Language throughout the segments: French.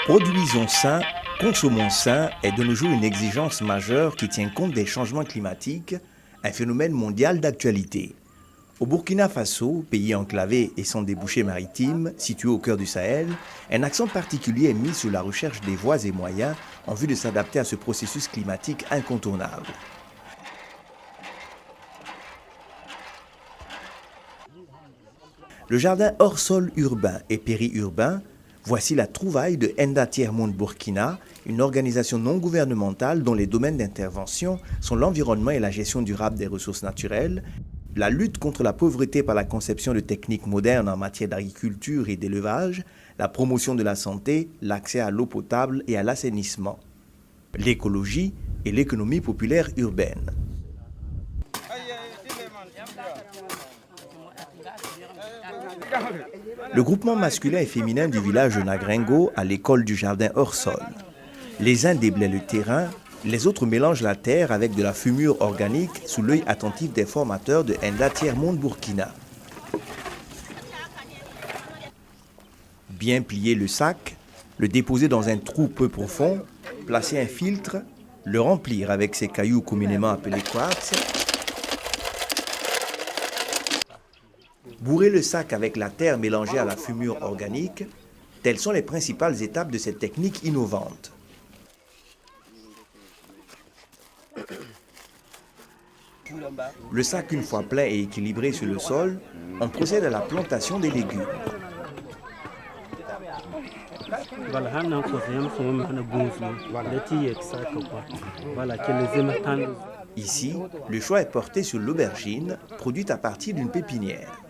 Produisons sain, consommons sain est de nos jours une exigence majeure qui tient compte des changements climatiques, un phénomène mondial d'actualité. Au Burkina Faso, pays enclavé et sans débouchés maritimes, situé au cœur du Sahel, un accent particulier est mis sur la recherche des voies et moyens en vue de s'adapter à ce processus climatique incontournable. Le jardin hors sol urbain et périurbain, voici la trouvaille de Enda Tiers-Monde Burkina, une organisation non gouvernementale dont les domaines d'intervention sont l'environnement et la gestion durable des ressources naturelles, la lutte contre la pauvreté par la conception de techniques modernes en matière d'agriculture et d'élevage, la promotion de la santé, l'accès à l'eau potable et à l'assainissement, l'écologie et l'économie populaire urbaine. Le groupement masculin et féminin du village de Nagrengo a l'école du jardin hors sol. Les uns déblaient le terrain, les autres mélangent la terre avec de la fumure organique sous l'œil attentif des formateurs de Enda Tiers-Monde Burkina. Bien plier le sac, le déposer dans un trou peu profond, placer un filtre, le remplir avec ces cailloux communément appelés quartz, bourrer le sac avec la terre mélangée à la fumure organique, telles sont les principales étapes de cette technique innovante. Le sac, une fois plein et équilibré sur le sol, on procède à la plantation des légumes. Ici, le choix est porté sur l'aubergine, produite à partir d'une pépinière.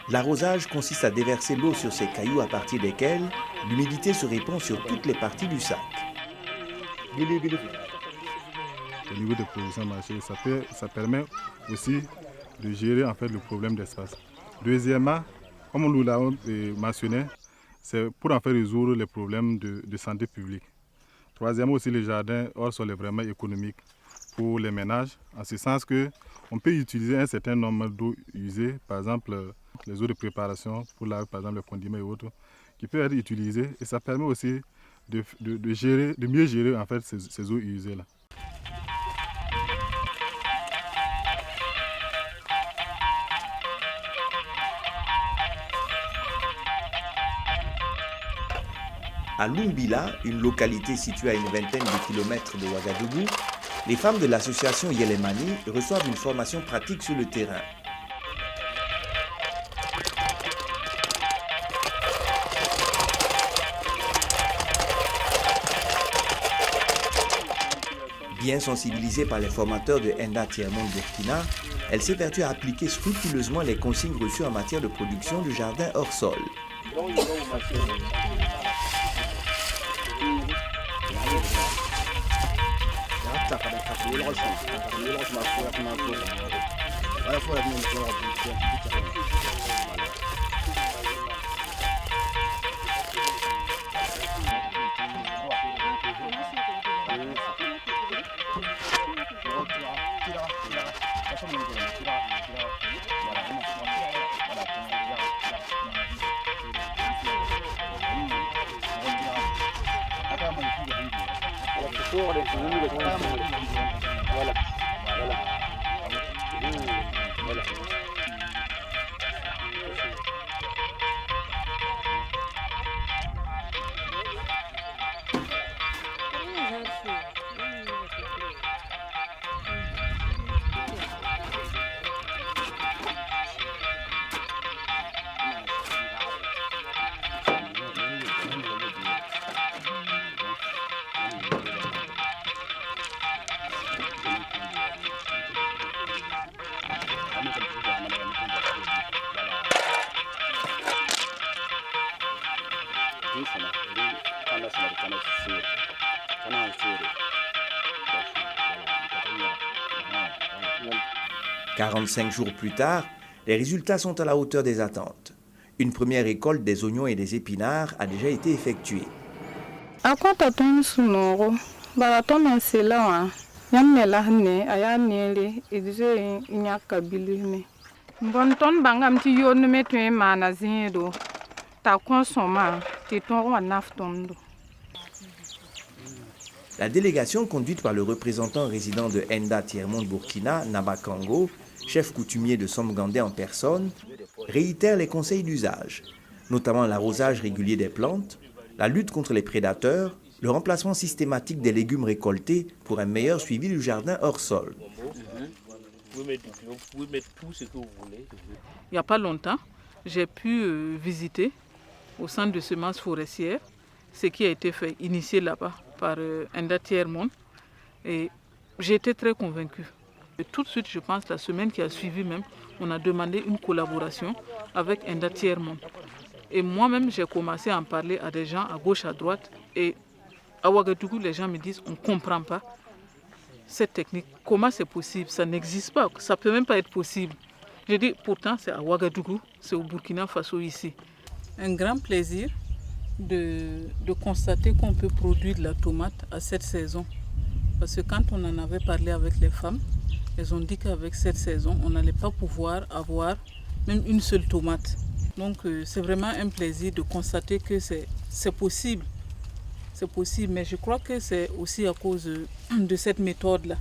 L'arrosage consiste à déverser l'eau sur ces cailloux à partir desquels l'humidité se répand sur toutes les parties du sac. Au niveau de production maraîchère, ça permet aussi de gérer en fait le problème d'espace. Deuxièmement, comme nous l'avons mentionné, c'est pour en faire résoudre les problèmes de santé publique. Troisièmement aussi, le jardin hors sol est vraiment économique pour les ménages, en ce sens qu'on peut utiliser un certain nombre d'eau usée, par exemple les eaux de préparation pour laver par exemple les condiments et autres, qui peuvent être utilisées, et ça permet aussi de mieux gérer en fait ces eaux usées-là. À Lumbila, une localité située à une vingtaine de kilomètres de Ouagadougou, les femmes de l'association Yelemani reçoivent une formation pratique sur le terrain. Bien sensibilisée par les formateurs de Enda Tiers-Monde Burkina, elle s'évertue à appliquer scrupuleusement les consignes reçues en matière de production du jardin hors sol. 45 jours plus tard, les résultats sont à la hauteur des attentes. Une première récolte des oignons et des épinards a déjà été effectuée. La délégation conduite par le représentant résident de Enda Tiers-Monde Burkina, Naba Kango, chef coutumier de Somgandé en personne, réitère les conseils d'usage, notamment l'arrosage régulier des plantes, la lutte contre les prédateurs, le remplacement systématique des légumes récoltés pour un meilleur suivi du jardin hors sol. Il n'y a pas longtemps, j'ai pu visiter au centre de semences forestières ce qui a été fait, initié là-bas par Enda Tiers-Monde. Et j'ai été très convaincue. Et tout de suite, je pense, la semaine qui a suivi même, on a demandé une collaboration avec Enda Tiers-Monde. Et moi-même, j'ai commencé à en parler à des gens à gauche, à droite. Et à Ouagadougou, les gens me disent, on ne comprend pas cette technique. Comment c'est possible? Ça n'existe pas. Ça ne peut même pas être possible. Je dis, pourtant, c'est à Ouagadougou, c'est au Burkina Faso ici. Un grand plaisir de constater qu'on peut produire de la tomate à cette saison. Parce que quand on en avait parlé avec les femmes, elles ont dit qu'avec cette saison, on n'allait pas pouvoir avoir même une seule tomate. Donc c'est vraiment un plaisir de constater que c'est possible. C'est possible, mais je crois que c'est aussi à cause de cette méthode-là.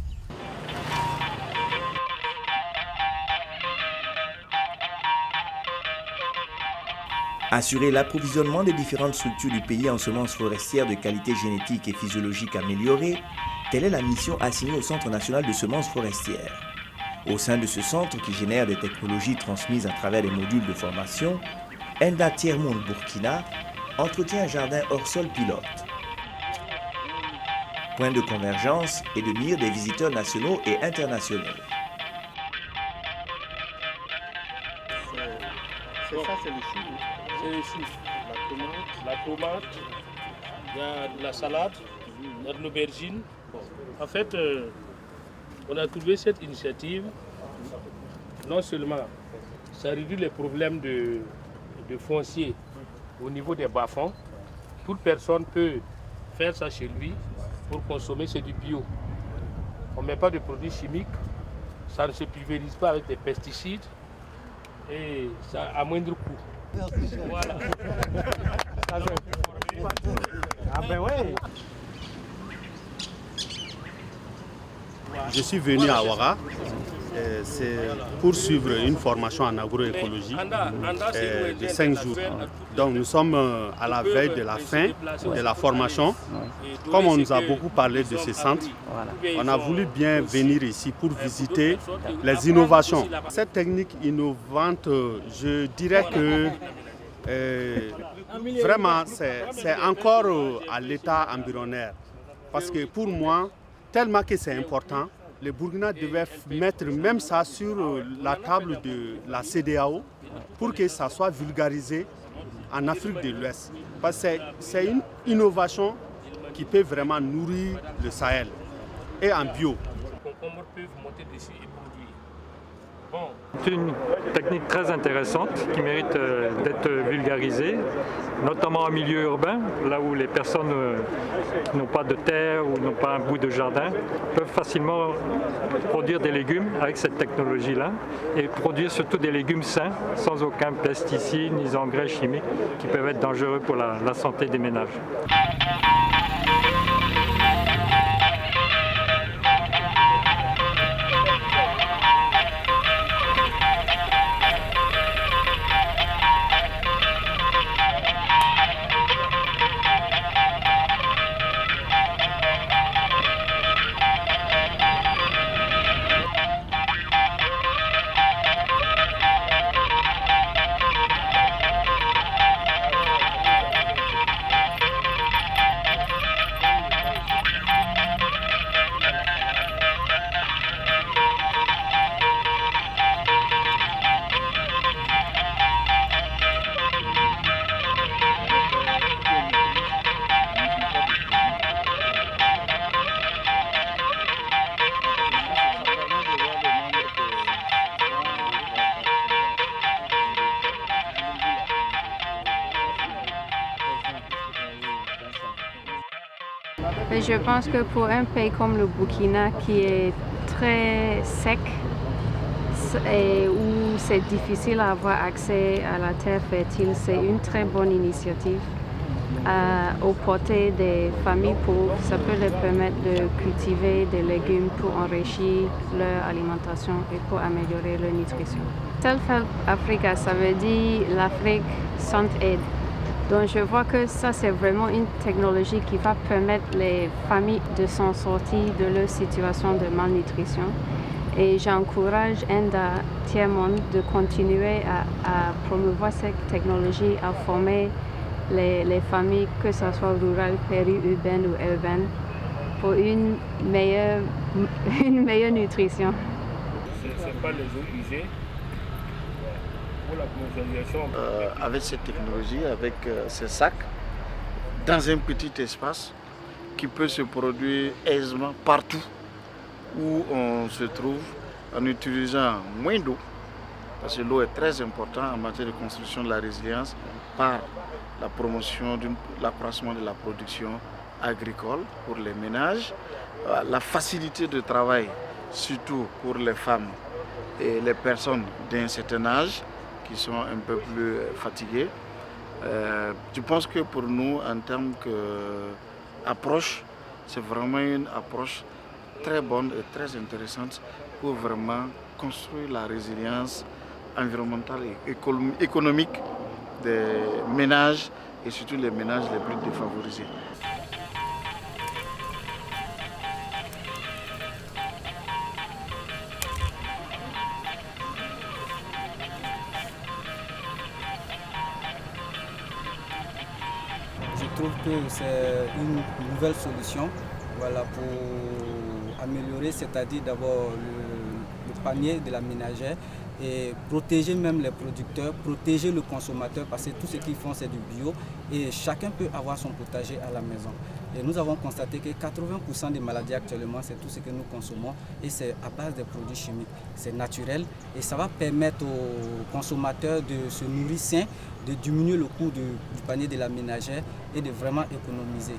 Assurer l'approvisionnement des différentes structures du pays en semences forestières de qualité génétique et physiologique améliorée, telle est la mission assignée au Centre national de semences forestières. Au sein de ce centre qui génère des technologies transmises à travers des modules de formation, Enda Tiers-Monde Burkina entretient un jardin hors sol pilote. Point de convergence et de mire des visiteurs nationaux et internationaux. C'est ça, c'est le chou. C'est le chou. La tomate, il y a de la salade, il y a de l'aubergine. En fait, on a trouvé cette initiative. Non seulement ça réduit les problèmes de foncier au niveau des bas-fonds. Toute personne peut faire ça chez lui pour consommer, c'est du bio. On ne met pas de produits chimiques, ça ne se pulvérise pas avec des pesticides et ça a moindre coût. Voilà. Ah ben ouais. Je suis venu à Ouaga, c'est pour suivre une formation en agroécologie de 5 jours. Donc nous sommes à la veille de la fin de la formation. Comme on nous a beaucoup parlé de ce centre, on a voulu bien venir ici pour visiter les innovations. Cette technique innovante, je dirais que vraiment c'est encore à l'état embryonnaire. Parce que pour moi, tellement que c'est important, le Burkina devait mettre même ça sur la table de la CEDEAO pour que ça soit vulgarisé en Afrique de l'Ouest. Parce que c'est une innovation qui peut vraiment nourrir le Sahel et en bio. C'est une technique très intéressante qui mérite d'être vulgarisée, notamment en milieu urbain, là où les personnes qui n'ont pas de terre ou n'ont pas un bout de jardin peuvent facilement produire des légumes avec cette technologie-là et produire surtout des légumes sains, sans aucun pesticide ni engrais chimiques qui peuvent être dangereux pour la santé des ménages. Mais je pense que pour un pays comme le Burkina qui est très sec et où c'est difficile d'avoir accès à la terre fertile, c'est une très bonne initiative. Aux portées des familles pauvres, ça peut leur permettre de cultiver des légumes pour enrichir leur alimentation et pour améliorer leur nutrition. Self-Help Africa, ça veut dire l'Afrique sans aide. Donc je vois que ça c'est vraiment une technologie qui va permettre les familles de s'en sortir de leur situation de malnutrition. Et j'encourage Enda Tiers-Monde de continuer à promouvoir cette technologie, à former les familles, que ce soit rurales, périurbaines ou urbaines, pour une meilleure nutrition. Ce ne sont pas les eaux usées pour la commercialisation. Avec cette technologie, avec ces sacs, dans un petit espace qui peut se produire aisément partout où on se trouve en utilisant moins d'eau, parce que l'eau est très importante en matière de construction de la résilience par la promotion de l'accroissement de la production agricole pour les ménages, la facilité de travail, surtout pour les femmes et les personnes d'un certain âge qui sont un peu plus fatiguées. Je pense que pour nous, en termes d'approche, c'est vraiment une approche très bonne et très intéressante pour vraiment construire la résilience environnementale et économique des ménages et surtout les ménages les plus défavorisés. Je trouve que c'est une nouvelle solution, voilà, pour améliorer, c'est-à-dire d'abord le panier de la ménagère et protéger même les producteurs, protéger le consommateur parce que tout ce qu'ils font c'est du bio et chacun peut avoir son potager à la maison. Et nous avons constaté que 80% des maladies actuellement c'est tout ce que nous consommons et c'est à base des produits chimiques. C'est naturel et ça va permettre aux consommateurs de se nourrir sain, de diminuer le coût du panier de la ménagère et de vraiment économiser.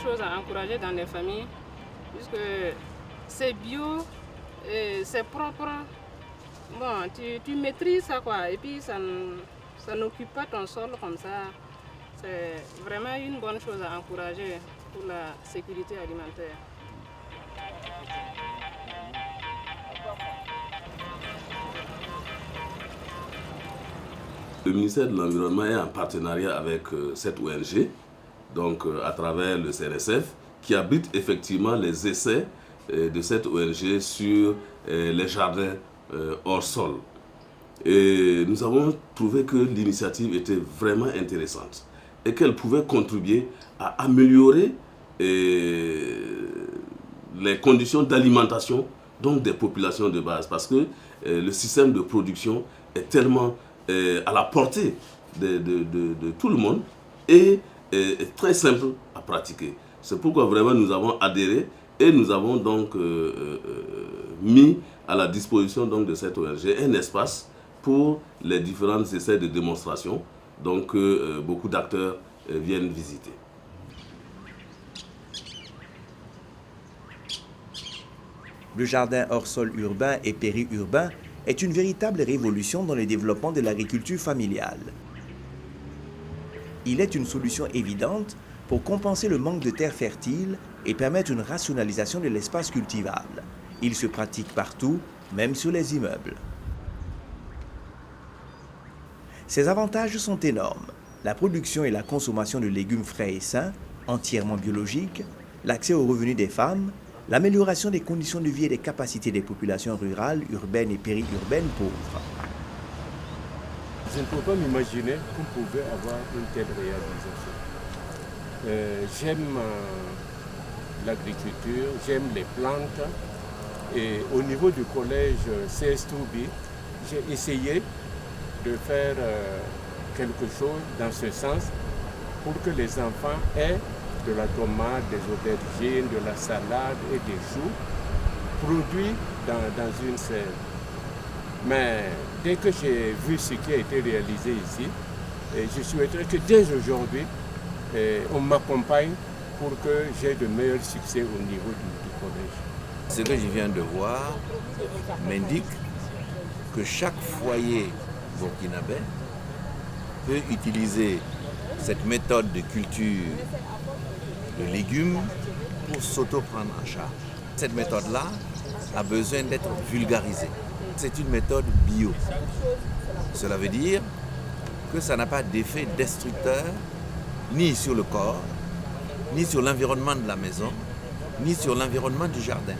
Chose à encourager dans les familles, puisque c'est bio, c'est propre. Bon, tu maîtrises ça quoi, et puis ça n'occupe pas ton sol comme ça. C'est vraiment une bonne chose à encourager pour la sécurité alimentaire. Le ministère de l'Environnement est en partenariat avec cette ONG, donc à travers le CNSF, qui abrite effectivement les essais de cette ONG sur les jardins hors sol. Et nous avons trouvé que l'initiative était vraiment intéressante et qu'elle pouvait contribuer à améliorer les conditions d'alimentation donc des populations de base, parce que le système de production est tellement à la portée de tout le monde et est très simple à pratiquer. C'est pourquoi vraiment nous avons adhéré et nous avons donc mis à la disposition donc de cette ONG un espace pour les différents essais de démonstration, donc beaucoup d'acteurs viennent visiter. Le jardin hors sol urbain et périurbain est une véritable révolution dans le développement de l'agriculture familiale. Il est une solution évidente pour compenser le manque de terres fertiles et permettre une rationalisation de l'espace cultivable. Il se pratique partout, même sur les immeubles. Ses avantages sont énormes. La production et la consommation de légumes frais et sains, entièrement biologiques, l'accès aux revenus des femmes, l'amélioration des conditions de vie et des capacités des populations rurales, urbaines et périurbaines pauvres. je ne peux pas m'imaginer qu'on pouvait avoir une telle réalisation. J'aime l'agriculture, j'aime les plantes. Et au niveau du collège CS2B, j'ai essayé de faire quelque chose dans ce sens pour que les enfants aient de la tomate, des aubergines, de la salade et des choux produits dans une serre. Mais dès que j'ai vu ce qui a été réalisé ici, je souhaiterais que dès aujourd'hui, on m'accompagne pour que j'ai de meilleurs succès au niveau du collège. Ce que je viens de voir m'indique que chaque foyer burkinabé peut utiliser cette méthode de culture de légumes pour s'auto-prendre en charge. Cette méthode-là a besoin d'être vulgarisée. C'est une méthode bio. Cela veut dire que ça n'a pas d'effet destructeur ni sur le corps, ni sur l'environnement de la maison, ni sur l'environnement du jardin.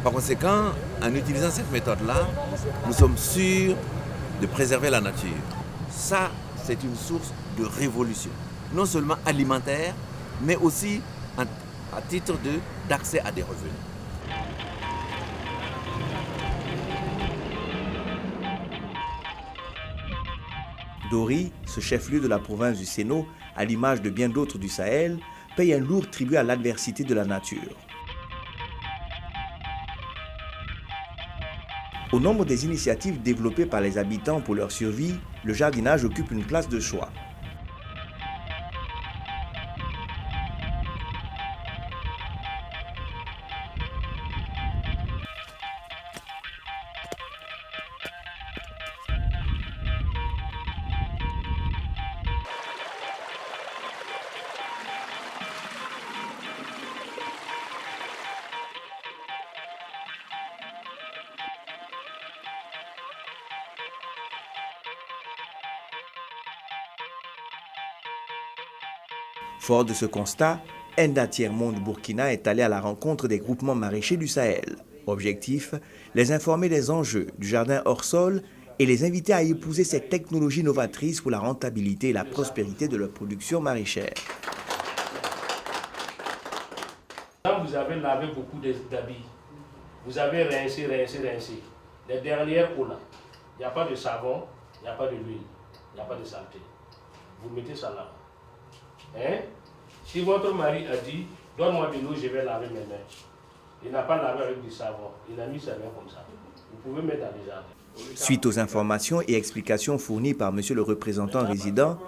Par conséquent, en utilisant cette méthode-là, nous sommes sûrs de préserver la nature. Ça, c'est une source de révolution, non seulement alimentaire, mais aussi à titre d'accès à des revenus. Dori, ce chef-lieu de la province du Séno, à l'image de bien d'autres du Sahel, paye un lourd tribut à l'adversité de la nature. Au nombre des initiatives développées par les habitants pour leur survie, le jardinage occupe une place de choix. Fort de ce constat, Enda Tiers-Monde Burkina est allé à la rencontre des groupements maraîchers du Sahel. Objectif, les informer des enjeux du jardin hors sol et les inviter à épouser cette technologie novatrice pour la rentabilité et la prospérité de leur production maraîchère. Quand vous avez lavé beaucoup d'habits, vous avez rincé. Les dernières eaux là, il n'y a pas de savon, il n'y a pas de l'huile, il n'y a pas de saleté. Vous mettez ça là. Hein? Si votre mari a dit, donne-moi de l'eau, je vais laver mes mains. Il n'a pas lavé avec du savon, il a mis sa main comme ça. Vous pouvez mettre dans les jardins. Suite aux informations et explications fournies par monsieur le représentant résident,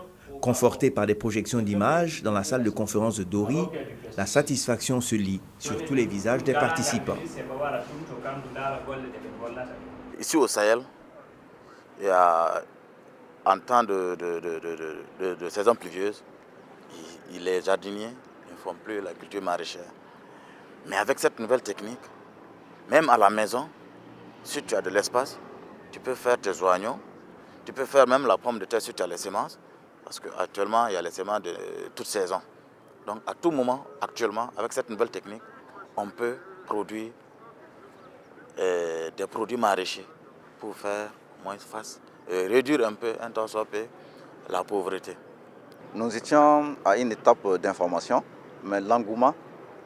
conforté par des projections d'images dans la salle de conférence de Dori, la satisfaction se lit sur tous les visages des participants. Ici au Sahel, il y a en temps de saison pluvieuse, les jardiniers ne font plus la culture maraîchère. Mais avec cette nouvelle technique, même à la maison, si tu as de l'espace, tu peux faire tes oignons, tu peux faire même la pomme de terre si tu as les semences, parce qu'actuellement, il y a les semences de toute saison. Donc à tout moment, actuellement, avec cette nouvelle technique, on peut produire des produits maraîchers pour faire moins face, réduire un peu, un temps soit peu, la pauvreté. Nous étions à une étape d'information, mais l'engouement,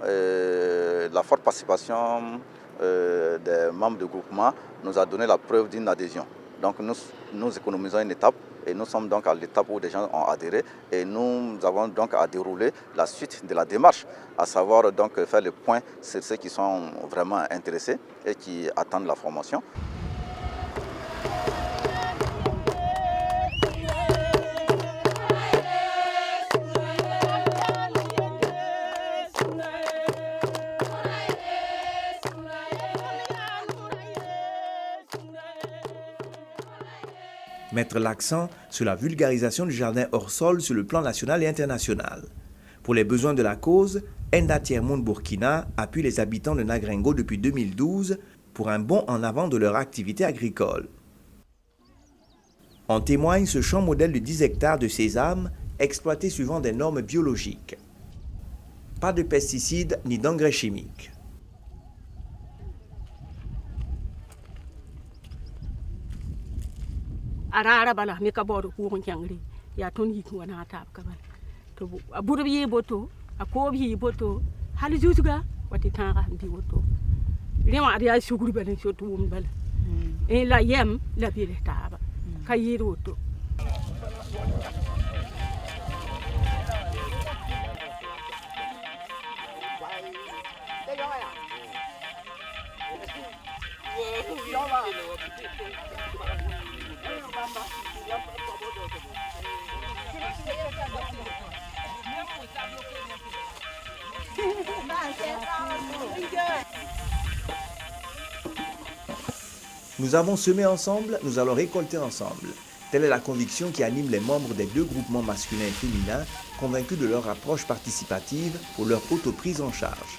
la forte participation des membres du groupement nous a donné la preuve d'une adhésion. Donc nous économisons une étape et nous sommes donc à l'étape où des gens ont adhéré et nous avons donc à dérouler la suite de la démarche, à savoir donc faire le point sur ceux qui sont vraiment intéressés et qui attendent la formation. Mettre l'accent sur la vulgarisation du jardin hors sol sur le plan national et international. Pour les besoins de la cause, Enda Tiers-Monde Burkina appuie les habitants de Nagrengo depuis 2012 pour un bond en avant de leur activité agricole. En témoigne ce champ modèle de 10 hectares de sésame exploité suivant des normes biologiques. Pas de pesticides ni d'engrais chimiques. arara bala mi ka bodo ku ngon kyangri ya ton yi ko na ta ka bala to aburu bi boto akob yi boto hali jutuga wati tanga bi boto lema ariya shuguri balen shoto wum bala e la yem la bi le taba ka yi roto. Nous avons semé ensemble, nous allons récolter ensemble. Telle est la conviction qui anime les membres des deux groupements masculins et féminins, convaincus de leur approche participative pour leur autoprise en charge.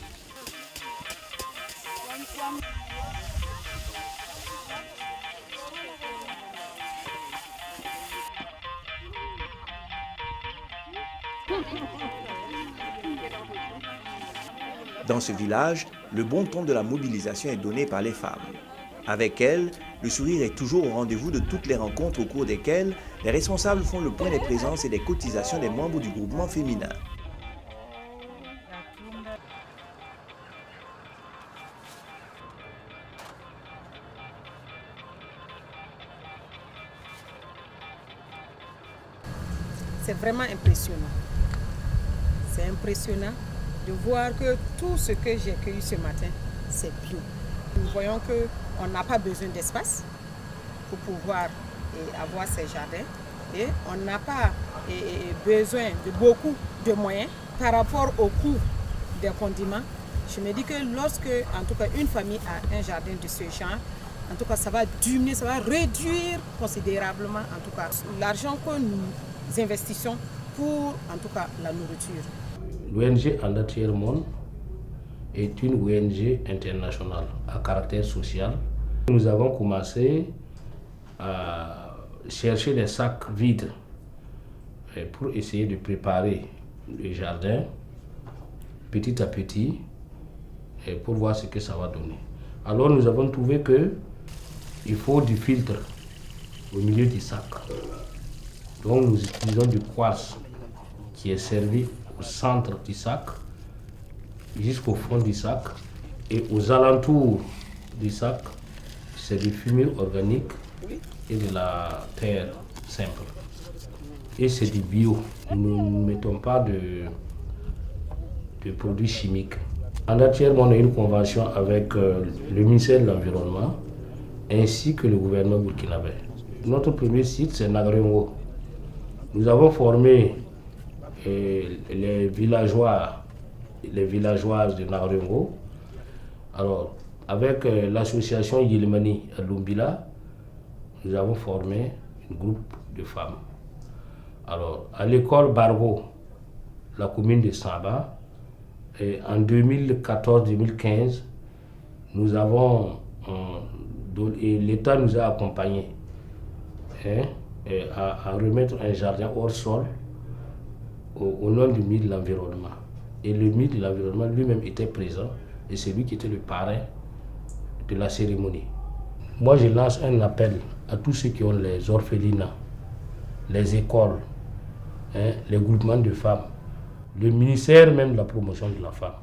Dans ce village, le bon ton de la mobilisation est donné par les femmes. Avec elles, le sourire est toujours au rendez-vous de toutes les rencontres au cours desquelles les responsables font le point des présences et des cotisations des membres du groupement féminin. C'est vraiment impressionnant. C'est impressionnant de voir que tout ce que j'ai cueilli ce matin, c'est bio. Nous voyons qu'on n'a pas besoin d'espace pour pouvoir avoir ces jardins et on n'a pas besoin de beaucoup de moyens par rapport au coût des condiments. Je me dis que lorsque, en tout cas, une famille a un jardin de ce genre, en tout cas, ça va diminuer, ça va réduire considérablement, en tout cas, l'argent que nous investissons pour, en tout cas, la nourriture. L'ONG Enda Tiers Monde est une ONG internationale à caractère social. Nous avons commencé à chercher des sacs vides pour essayer de préparer le jardin petit à petit pour voir ce que ça va donner. Alors nous avons trouvé qu'il faut du filtre au milieu du sac. Donc nous utilisons du quartz qui est servi au centre du sac jusqu'au fond du sac et aux alentours du sac, c'est du fumier organique et de la terre simple. Et c'est du bio. Nous ne mettons pas de produits chimiques. En actuellement, on a une convention avec le ministère de l'Environnement ainsi que le gouvernement burkinabé. Notre premier site, c'est Nagrengo. Nous avons formé les villageois, les villageoises de Nagrengo. Alors, avec l'association Yilimani à Lumbila, nous avons formé un groupe de femmes. Alors, à l'école Bargo, la commune de Samba, en 2014-2015, nous avons, l'État nous a accompagnés à remettre un jardin hors sol au nom du ministre de l'Environnement. Et le ministre de l'Environnement lui-même était présent et c'est lui qui était le parrain de la cérémonie. Moi, je lance un appel à tous ceux qui ont les orphelinats, les écoles, les groupements de femmes, le ministère même de la promotion de la femme.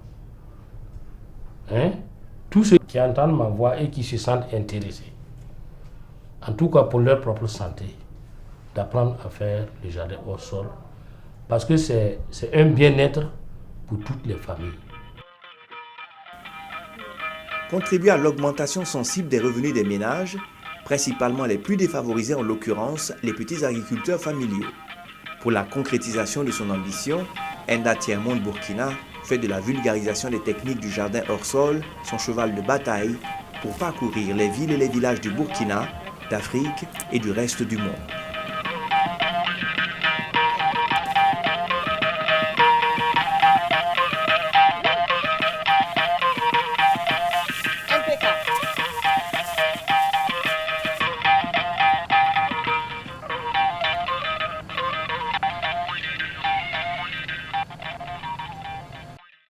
Tous ceux qui entendent ma voix et qui se sentent intéressés, en tout cas pour leur propre santé, d'apprendre à faire le jardin hors sol, parce que c'est un bien-être pour toutes les familles. Contribuer à l'augmentation sensible des revenus des ménages, principalement les plus défavorisés, en l'occurrence les petits agriculteurs familiaux. Pour la concrétisation de son ambition, Enda Tiers Monde Burkina fait de la vulgarisation des techniques du jardin hors sol son cheval de bataille pour parcourir les villes et les villages du Burkina, d'Afrique et du reste du monde.